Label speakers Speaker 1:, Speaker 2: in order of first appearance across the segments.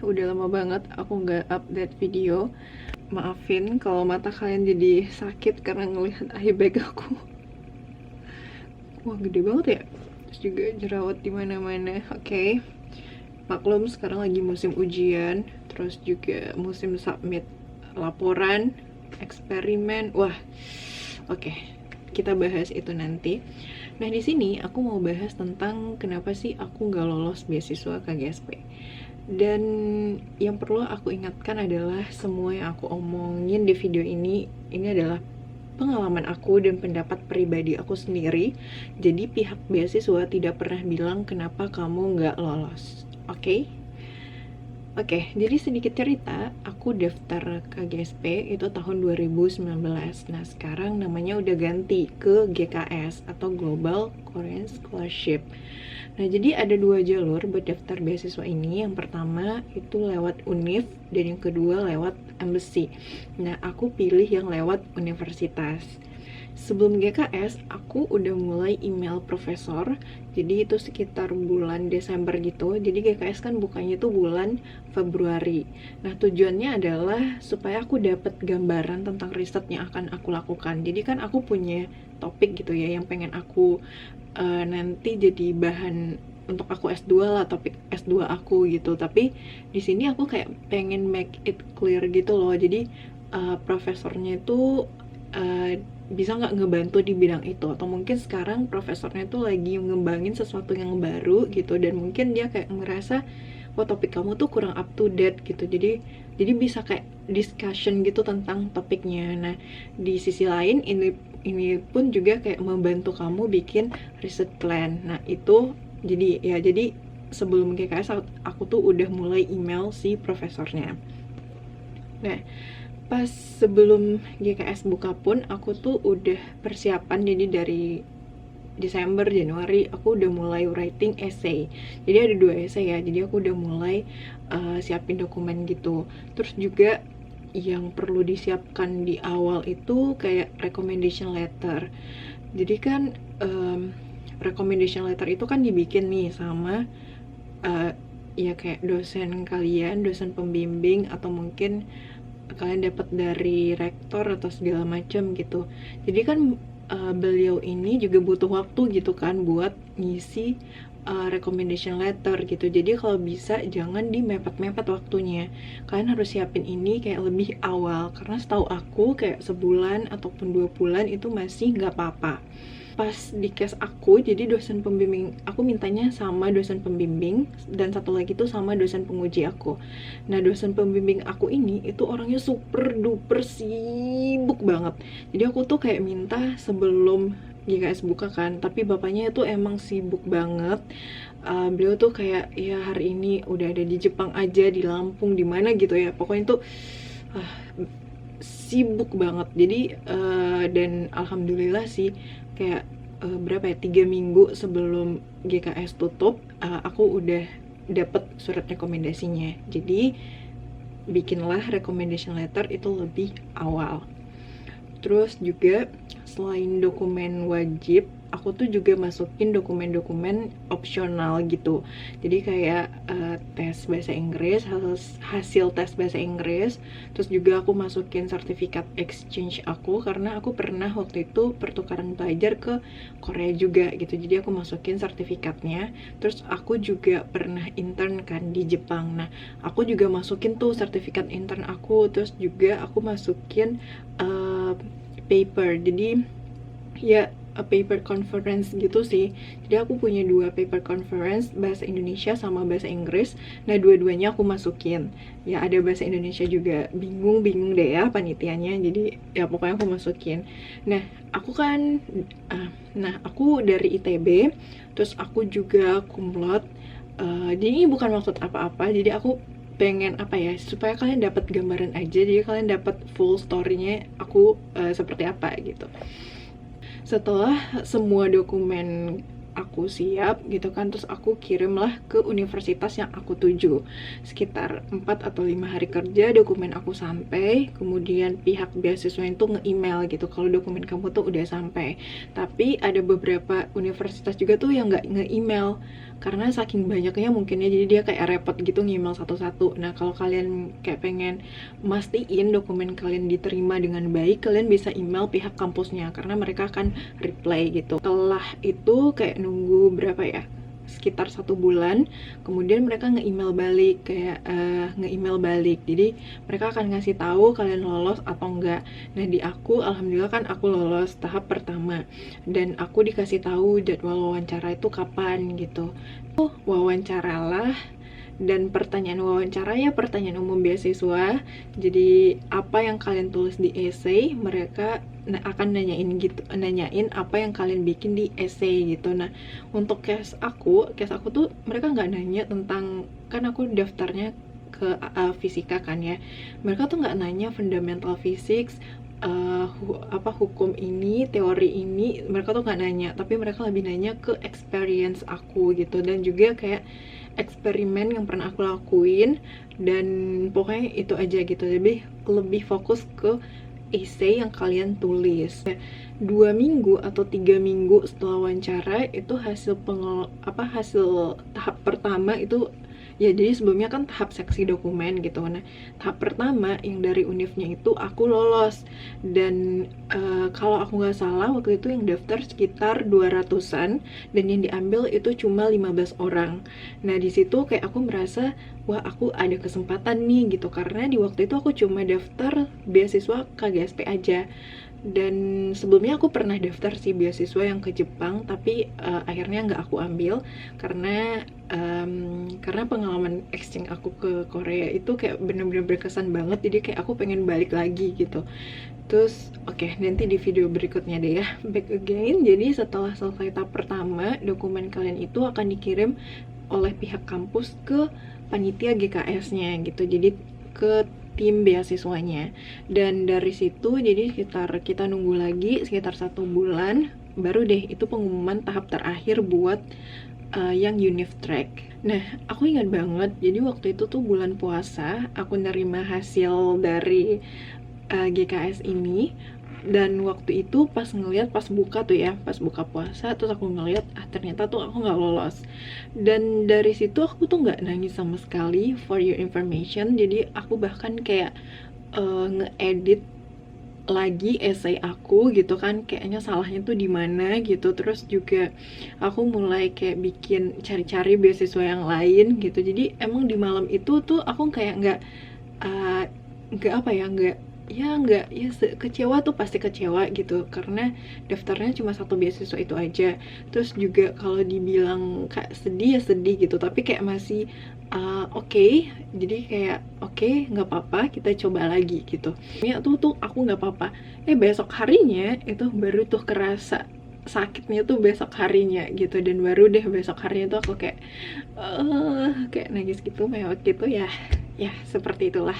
Speaker 1: udah lama banget aku nggak update video. Maafin kalau mata kalian jadi sakit karena ngelihat eye bag aku. Wah, gede banget ya. Terus juga jerawat di mana-mana. Oke. Maklum sekarang lagi musim ujian, terus juga musim submit laporan, eksperimen. Wah, oke. Kita bahas itu nanti. Nah, di sini aku mau bahas tentang kenapa sih aku nggak lolos beasiswa KGSP. Dan yang perlu aku ingatkan adalah semua yang aku omongin di video ini adalah pengalaman aku dan pendapat pribadi aku sendiri. Jadi pihak beasiswa tidak pernah bilang kenapa kamu nggak lolos. Oke? Oke, jadi sedikit cerita, aku daftar KGSP itu tahun 2019. Nah, sekarang namanya udah ganti ke GKS atau Global Korean Scholarship. Nah, jadi ada dua jalur buat daftar beasiswa ini. Yang pertama itu lewat UNIF dan yang kedua lewat embassy. Nah, aku pilih yang lewat universitas. Sebelum GKS, aku udah mulai email profesor, jadi itu sekitar bulan Desember gitu. Jadi GKS kan bukanya itu bulan Februari. Nah, tujuannya adalah supaya aku dapat gambaran tentang riset yang akan aku lakukan. Jadi kan aku punya topik gitu ya, yang pengen aku nanti jadi bahan untuk aku S2 lah, topik S2 aku gitu. Tapi di sini aku kayak pengen make it clear gitu loh. Jadi profesornya itu bisa nggak ngebantu di bidang itu, atau mungkin sekarang profesornya tuh lagi ngembangin sesuatu yang baru gitu, dan mungkin dia kayak ngerasa wah topik kamu tuh kurang up to date gitu, jadi bisa kayak discussion gitu tentang topiknya. Nah, di sisi lain ini pun juga kayak membantu kamu bikin research plan. Nah, itu jadi sebelum GKS aku tuh udah mulai email si profesornya. Nah, pas sebelum GKS buka pun aku tuh udah persiapan, jadi dari Desember, Januari aku udah mulai writing essay. Jadi ada 2 essay ya, jadi aku udah mulai siapin dokumen gitu. Terus juga yang perlu disiapkan di awal itu kayak recommendation letter. Jadi kan recommendation letter itu kan dibikin nih sama ya kayak dosen kalian, dosen pembimbing, atau mungkin kalian dapat dari rektor atau segala macam gitu. Jadi kan beliau ini juga butuh waktu gitu kan buat ngisi recommendation letter gitu. Jadi kalau bisa jangan dimepet-mepet waktunya. Kalian harus siapin ini kayak lebih awal, karena setahu aku kayak sebulan ataupun 2 bulan itu masih nggak apa-apa. Pas di case aku, jadi dosen pembimbing aku mintanya sama dosen pembimbing, dan satu lagi tuh sama dosen penguji aku. Nah, dosen pembimbing aku ini itu orangnya super duper sibuk banget. Jadi aku tuh kayak minta sebelum GKS buka kan, tapi bapaknya itu emang sibuk banget. Beliau tuh kayak ya hari ini udah ada di Jepang aja, di Lampung, di mana gitu ya, pokoknya tuh sibuk banget. Jadi dan alhamdulillah sih kayak berapa ya, 3 minggu sebelum GKS tutup aku udah dapet surat rekomendasinya. Jadi bikinlah recommendation letter itu lebih awal. Terus juga selain dokumen wajib, aku tuh juga masukin dokumen-dokumen opsional gitu. Jadi kayak tes bahasa Inggris, hasil tes bahasa Inggris. Terus juga aku masukin sertifikat exchange aku, karena aku pernah waktu itu pertukaran pelajar ke Korea juga gitu. Jadi aku masukin sertifikatnya. Terus aku juga pernah intern kan di Jepang. Nah, aku juga masukin tuh sertifikat intern aku. Terus juga aku masukin paper, jadi ya paper conference gitu sih. Jadi aku punya 2 paper conference, bahasa Indonesia sama bahasa Inggris. Nah, dua-duanya aku masukin. Ya ada bahasa Indonesia juga, bingung deh ya panitianya. Jadi ya pokoknya aku masukin. Nah, aku dari ITB, terus aku juga cum laude. Jadi ini bukan maksud apa-apa. Jadi aku pengen apa ya, supaya kalian dapat gambaran aja, jadi kalian dapat full story-nya aku seperti apa gitu. Setelah semua dokumen aku siap gitu kan, terus aku kirimlah ke universitas yang aku tuju. Sekitar 4 atau 5 hari kerja dokumen aku sampai, kemudian pihak beasiswa itu nge-email gitu kalau dokumen kamu tuh udah sampai. Tapi ada beberapa universitas juga tuh yang nggak nge-email karena saking banyaknya mungkinnya, jadi dia kayak repot gitu ngemail satu-satu. Nah kalau kalian kayak pengen mastiin dokumen kalian diterima dengan baik, kalian bisa email pihak kampusnya karena mereka akan reply gitu. Setelah itu kayak nunggu berapa ya, sekitar 1 bulan, kemudian mereka nge-email balik, kayak nge-email balik, jadi mereka akan ngasih tahu kalian lolos atau enggak. Nah di aku, alhamdulillah kan aku lolos tahap pertama, dan aku dikasih tahu jadwal wawancara itu kapan gitu. Wawancaralah, dan pertanyaan wawancara ya pertanyaan umum beasiswa. Jadi apa yang kalian tulis di essay, mereka akan nanyain apa yang kalian bikin di essay gitu. Nah untuk case aku tuh mereka nggak nanya tentang, kan aku daftarnya ke fisika kan ya, mereka tuh nggak nanya fundamental physics, hukum ini, teori ini, mereka tuh nggak nanya, tapi mereka lebih nanya ke experience aku gitu, dan juga kayak eksperimen yang pernah aku lakuin, dan pokoknya itu aja gitu. Lebih fokus ke essay yang kalian tulis. 2 minggu atau 3 minggu setelah wawancara itu hasil tahap pertama itu ya. Jadi sebelumnya kan tahap seksi dokumen gitu. Nah tahap pertama yang dari univnya itu aku lolos, dan kalau aku nggak salah waktu itu yang daftar sekitar 200-an, dan yang diambil itu cuma 15 orang. Nah di situ kayak aku merasa, wah aku ada kesempatan nih gitu, karena di waktu itu aku cuma daftar beasiswa KGSP aja. Dan sebelumnya aku pernah daftar sih beasiswa yang ke Jepang, tapi akhirnya nggak aku ambil karena pengalaman exchange aku ke Korea itu kayak bener-bener berkesan banget, jadi kayak aku pengen balik lagi gitu. Terus oke, nanti di video berikutnya deh ya, back again. Jadi setelah selesai tahap pertama, dokumen kalian itu akan dikirim oleh pihak kampus ke panitia GKS-nya gitu, jadi ke tim beasiswanya. Dan dari situ jadi kita nunggu lagi sekitar 1 bulan, baru deh itu pengumuman tahap terakhir buat yang Univtrack. Nah aku ingat banget, jadi waktu itu tuh bulan puasa aku nerima hasil dari GKS ini, dan waktu itu pas buka tuh ya, pas buka puasa, terus aku ngeliat ternyata tuh aku nggak lolos. Dan dari situ aku tuh nggak nangis sama sekali, for your information. Jadi aku bahkan kayak ngeedit lagi essay aku gitu kan, kayaknya salahnya tuh di mana gitu. Terus juga aku mulai kayak cari-cari beasiswa yang lain gitu. Jadi emang di malam itu tuh aku kayak nggak kecewa tuh, pasti kecewa gitu, karena daftarnya cuma 1 beasiswa itu aja. Terus juga kalau dibilang kayak sedih ya sedih gitu, tapi kayak masih oke. Jadi kayak oke, nggak apa-apa, kita coba lagi gitu. Ya tuh aku nggak apa-apa. Besok harinya itu baru tuh kerasa sakitnya tuh besok harinya gitu, dan baru deh besok harinya tuh aku kayak nangis gitu, mewek gitu ya. Ya seperti itulah.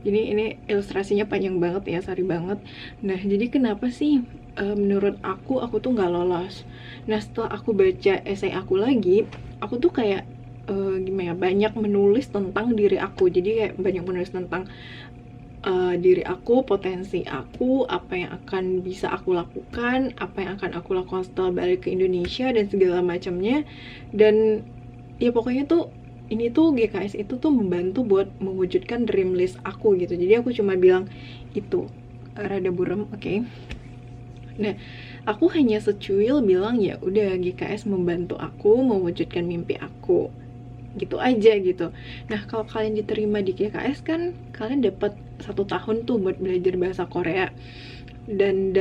Speaker 1: Jadi ini ilustrasinya panjang banget ya, sorry banget. Nah jadi kenapa sih menurut aku tuh nggak lolos. Nah setelah aku baca essay aku lagi, aku tuh kayak gimana ya, banyak menulis tentang diri aku. Jadi kayak banyak menulis tentang diri aku, potensi aku, apa yang akan bisa aku lakukan, apa yang akan aku lakukan setelah balik ke Indonesia, dan segala macamnya. Dan ya pokoknya tuh ini tuh GKS itu tuh membantu buat mewujudkan dream list aku gitu. Jadi aku cuma bilang itu rada buram, oke. Nah aku hanya secuil bilang ya udah, GKS membantu aku mewujudkan mimpi aku, gitu aja gitu. Nah kalau kalian diterima di GKS kan kalian dapat 1 tahun tuh buat belajar bahasa Korea, dan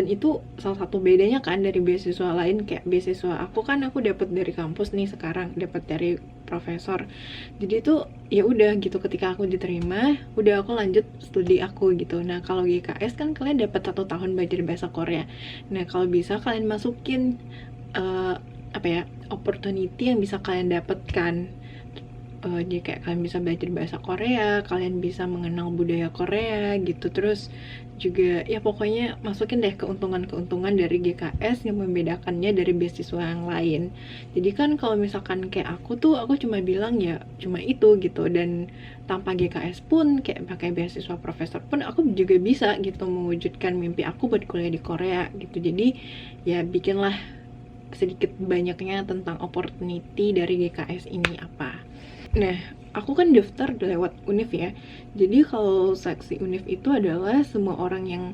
Speaker 1: itu salah satu bedanya kan dari beasiswa lain. Kayak beasiswa aku kan aku dapat dari kampus nih, sekarang dapat dari profesor. Jadi itu ya udah gitu, ketika aku diterima udah aku lanjut studi aku gitu. Nah kalau GKS kan kalian dapat 1 tahun belajar bahasa Korea. Nah kalau bisa kalian masukin opportunity yang bisa kalian dapatkan. Jadi kayak kalian bisa belajar bahasa Korea, kalian bisa mengenal budaya Korea gitu. Terus juga ya pokoknya masukin deh keuntungan-keuntungan dari GKS yang membedakannya dari beasiswa yang lain. Jadi kan kalau misalkan kayak aku cuma bilang ya cuma itu gitu, dan tanpa GKS pun kayak pakai beasiswa profesor pun aku juga bisa gitu mewujudkan mimpi aku buat kuliah di Korea gitu. Jadi ya bikinlah sedikit banyaknya tentang opportunity dari GKS ini apa. Nah, aku kan daftar lewat UNIF ya. Jadi kalau seleksi UNIF itu adalah semua orang yang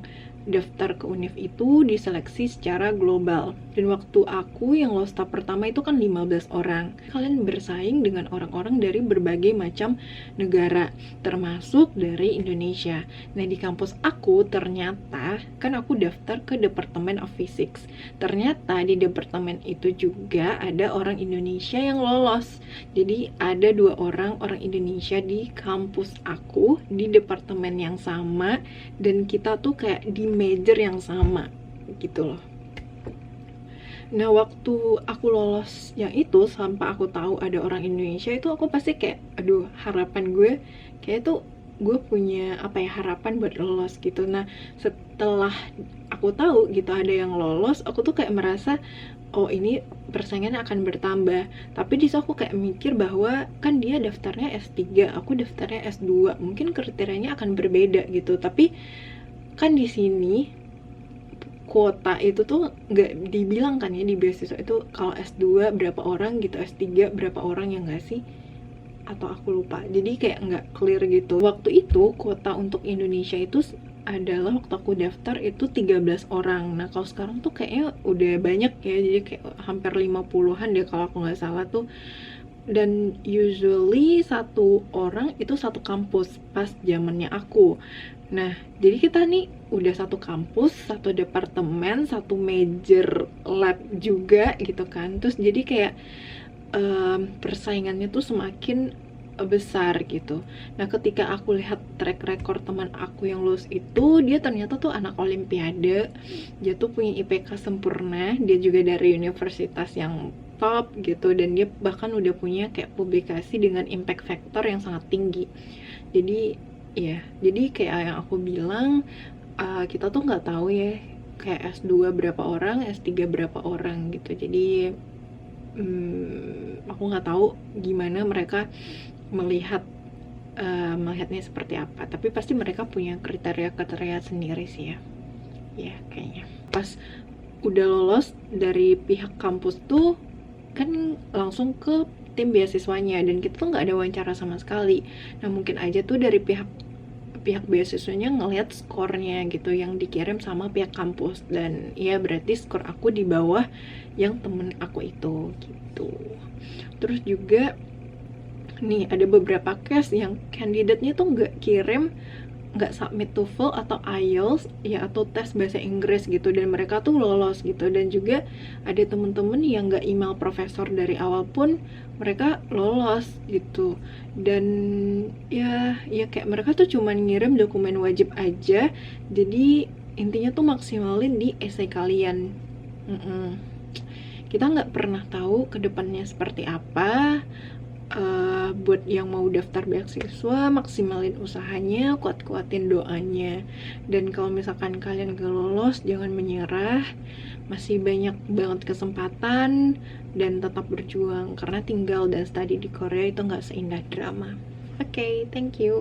Speaker 1: daftar ke UNIF itu diseleksi secara global. Dan waktu aku yang lolos tahap pertama itu kan 15 orang. Kalian bersaing dengan orang-orang dari berbagai macam negara, termasuk dari Indonesia. Nah, di kampus aku ternyata, kan aku daftar ke Department of Physics. Ternyata di departemen itu juga ada orang Indonesia yang lolos. Jadi ada 2 orang Indonesia di kampus aku, di departemen yang sama, dan kita tuh kayak di major yang sama gitu loh. Nah, waktu aku lolos yang itu, sampai aku tahu ada orang Indonesia itu, aku pasti kayak, aduh, harapan gue kayak tuh gue punya apa ya, harapan buat lolos gitu. Nah, setelah aku tahu gitu ada yang lolos, aku tuh kayak merasa, oh ini persaingannya akan bertambah. Tapi di situ aku kayak mikir bahwa kan dia daftarnya S3, aku daftarnya S2, mungkin kriterianya akan berbeda gitu. Tapi kan di sini kuota itu tuh nggak dibilang kan ya di beasiswa itu, kalau S2 berapa orang gitu, S3 berapa orang, ya nggak sih? Atau aku lupa. Jadi kayak nggak clear gitu. Waktu itu kuota untuk Indonesia itu adalah, waktu aku daftar itu 13 orang. Nah, kalau sekarang tuh kayaknya udah banyak ya, jadi kayak hampir 50-an deh kalau aku nggak salah tuh. Dan usually satu orang itu satu kampus pas zamannya aku. Nah, jadi kita nih udah satu kampus, satu departemen, satu major lab juga gitu kan. Terus jadi kayak persaingannya tuh semakin besar gitu. Nah, ketika aku lihat track record teman aku yang lulus itu, dia ternyata tuh anak olimpiade, dia tuh punya IPK sempurna, dia juga dari universitas yang top gitu, dan dia bahkan udah punya kayak publikasi dengan impact factor yang sangat tinggi. Jadi ya, jadi kayak yang aku bilang, kita tuh nggak tahu ya kayak S2 berapa orang, S3 berapa orang gitu. Jadi aku nggak tahu gimana mereka melihatnya seperti apa, tapi pasti mereka punya kriteria sendiri sih ya kayaknya. Pas udah lolos dari pihak kampus tuh kan langsung ke tim beasiswanya, dan kita tuh nggak ada wawancara sama sekali. Nah, mungkin aja tuh dari pihak beasiswanya ngelihat skornya gitu yang dikirim sama pihak kampus, dan ya berarti skor aku di bawah yang temen aku itu gitu. Terus juga nih ada beberapa case yang kandidatnya tuh nggak submit TOEFL atau IELTS ya, atau tes bahasa Inggris gitu, dan mereka tuh lolos gitu. Dan juga ada temen-temen yang nggak email profesor dari awal pun mereka lolos gitu. Dan ya kayak mereka tuh cuman ngirim dokumen wajib aja. Jadi intinya tuh maksimalin di essay kalian. Kita nggak pernah tahu kedepannya seperti apa. Buat yang mau daftar beasiswa, maksimalin usahanya, kuat-kuatin doanya. Dan kalau misalkan kalian gak lolos, jangan menyerah, masih banyak banget kesempatan, dan tetap berjuang, karena tinggal dan study di Korea itu gak seindah drama. Oke, thank you.